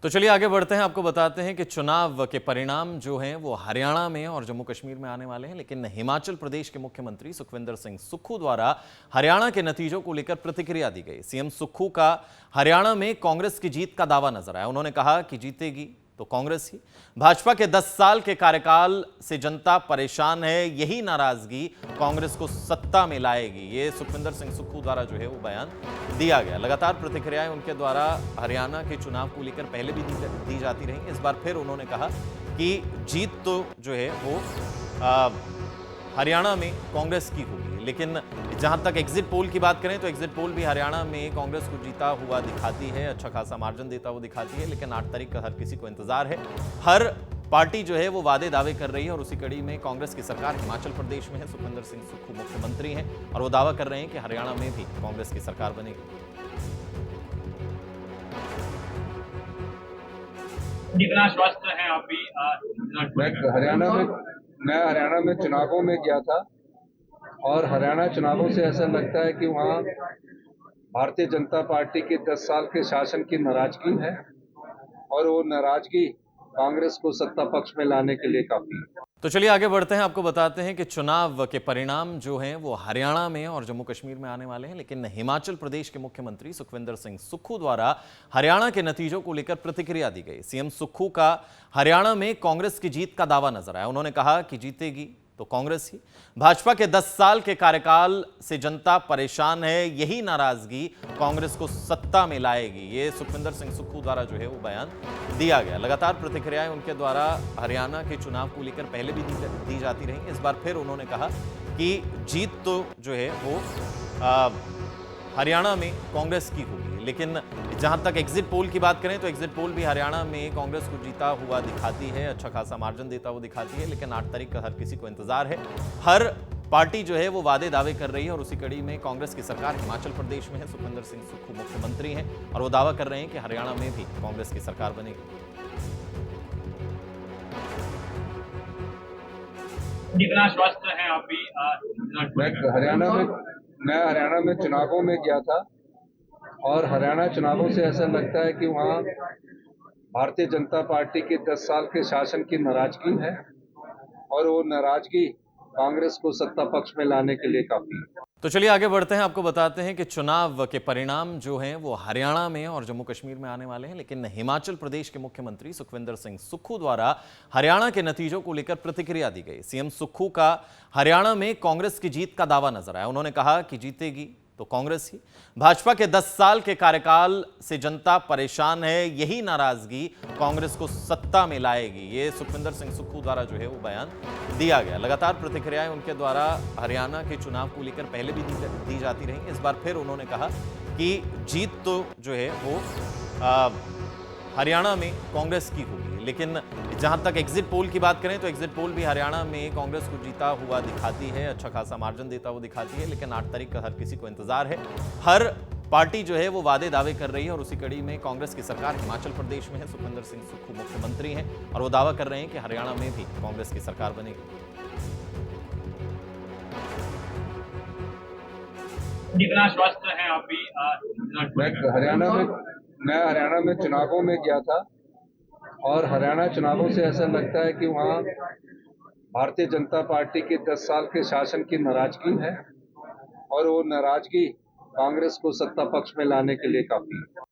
तो चलिए आगे बढ़ते हैं। आपको बताते हैं कि चुनाव के परिणाम जो हैं वो हरियाणा में और जम्मू कश्मीर में आने वाले हैं, लेकिन हिमाचल प्रदेश के मुख्यमंत्री सुखविंदर सिंह सुक्खू द्वारा हरियाणा के नतीजों को लेकर प्रतिक्रिया दी गई। सीएम सुक्खू का हरियाणा में कांग्रेस की जीत का दावा नजर आया। उन्होंने कहा कि जीतेगी तो कांग्रेस ही। भाजपा के 10 साल के कार्यकाल से जनता परेशान है, यही नाराजगी कांग्रेस को सत्ता में लाएगी। ये सुखविंदर सिंह सुक्खू द्वारा जो है वो बयान दिया गया। लगातार प्रतिक्रियाएं उनके द्वारा हरियाणा के चुनाव को लेकर पहले भी दी जाती रही। इस बार फिर उन्होंने कहा कि जीत तो जो है वो हरियाणा में कांग्रेस की होगी, लेकिन जहां तक एग्जिट पोल की बात करें तो एग्जिट पोल भी हरियाणा में कांग्रेस को जीता हुआ दिखाती है, अच्छा खासा मार्जिन देता हुआ दिखाती है। लेकिन 8 तारीख का हर किसी को इंतजार है। हर पार्टी जो है वो वादे दावे कर रही है और उसी कड़ी में कांग्रेस की सरकार हिमाचल प्रदेश में है। सुखविंदर सिंह सुक्खू मुख्यमंत्री हैं और वो दावा कर रहे हैं कि हरियाणा में भी कांग्रेस की सरकार बनेगी। कितना आश्वस्त हैं आप भी? मैं हरियाणा में चुनावों में गया था और हरियाणा चुनावों से ऐसा लगता है कि वहाँ भारतीय जनता पार्टी के 10 साल के शासन की नाराजगी है और वो नाराजगी कांग्रेस को सत्ता पक्ष में लाने के लिए काफी है। तो चलिए आगे बढ़ते हैं। आपको बताते हैं कि चुनाव के परिणाम जो हैं वो हरियाणा में और जम्मू कश्मीर में आने वाले हैं, लेकिन हिमाचल प्रदेश के मुख्यमंत्री सुखविंदर सिंह सुक्खू द्वारा हरियाणा के नतीजों को लेकर प्रतिक्रिया दी गई। सीएम सुक्खू का हरियाणा में कांग्रेस की जीत का दावा नजर आया। उन्होंने कहा कि जीतेगी तो कांग्रेस ही। भाजपा के 10 साल के कार्यकाल से जनता परेशान है, यही नाराजगी कांग्रेस को सत्ता में लाएगी। ये सुखविंदर सिंह सुक्खू द्वारा जो है वो बयान दिया गया। लगातार प्रतिक्रियाएं उनके द्वारा हरियाणा के चुनाव को लेकर पहले भी दी जाती रही। इस बार फिर उन्होंने कहा कि जीत तो जो है वो हरियाणा में कांग्रेस की होगी, लेकिन जहां तक एग्जिट पोल की बात करें तो एग्जिट पोल भी हरियाणा में कांग्रेस को जीता हुआ दिखाती है, अच्छा खासा मार्जिन देता हुआ दिखाती है। लेकिन 8 तारीख का हर किसी को इंतजार है। हर पार्टी जो है वो वादे दावे कर रही है और उसी कड़ी में कांग्रेस की सरकार हिमाचल प्रदेश में है। सुखविंदर सिंह सुक्खू मुख्यमंत्री हैं और वो दावा कर रहे हैं कि हरियाणा में भी कांग्रेस की सरकार बनेगी। कितना आश्वस्त हैं आप भी? मैं हरियाणा में चुनावों में गया था और हरियाणा चुनावों से ऐसा लगता है कि वहाँ भारतीय जनता पार्टी के 10 साल के शासन की नाराजगी है और वो नाराजगी कांग्रेस को सत्ता पक्ष में लाने के लिए काफी है। तो चलिए आगे बढ़ते हैं। आपको बताते हैं कि चुनाव के परिणाम जो हैं वो हरियाणा में और जम्मू कश्मीर में आने वाले हैं, लेकिन हिमाचल प्रदेश के मुख्यमंत्री सुखविंदर सिंह सुक्खू द्वारा हरियाणा के नतीजों को लेकर प्रतिक्रिया दी गई। सीएम सुक्खू का हरियाणा में कांग्रेस की जीत का दावा नजर आया। उन्होंने कहा कि जीतेगी तो कांग्रेस ही। भाजपा के 10 साल के कार्यकाल से जनता परेशान है, यही नाराजगी कांग्रेस को सत्ता में लाएगी। ये सुखविंदर सिंह सुक्खू द्वारा जो है वो बयान दिया गया। लगातार प्रतिक्रियाएं उनके द्वारा हरियाणा के चुनाव को लेकर पहले भी दी जाती रही। इस बार फिर उन्होंने कहा कि जीत तो जो है वो हरियाणा में कांग्रेस की होगी, लेकिन जहां तक एग्जिट पोल की बात करें तो एग्जिट पोल भी हरियाणा में कांग्रेस को जीता हुआ दिखाती है, अच्छा खासा मार्जिन देता हुआ दिखाती है। लेकिन 8 तारीख का हर किसी को इंतजार है। हर पार्टी जो है वो वादे दावे कर रही है और उसी कड़ी में कांग्रेस की सरकार हिमाचल प्रदेश में है। सुखविंदर सिंह सुक्खू मुख्यमंत्री हैं और वो दावा कर रहे हैं कि हरियाणा में भी कांग्रेस की सरकार बनेगी। कितना आश्वस्त हैं आप भी? मैं हरियाणा में चुनावों में गया था और हरियाणा चुनावों से ऐसा लगता है कि वहाँ भारतीय जनता पार्टी के 10 साल के शासन की नाराजगी है और वो नाराजगी कांग्रेस को सत्ता पक्ष में लाने के लिए काफी है।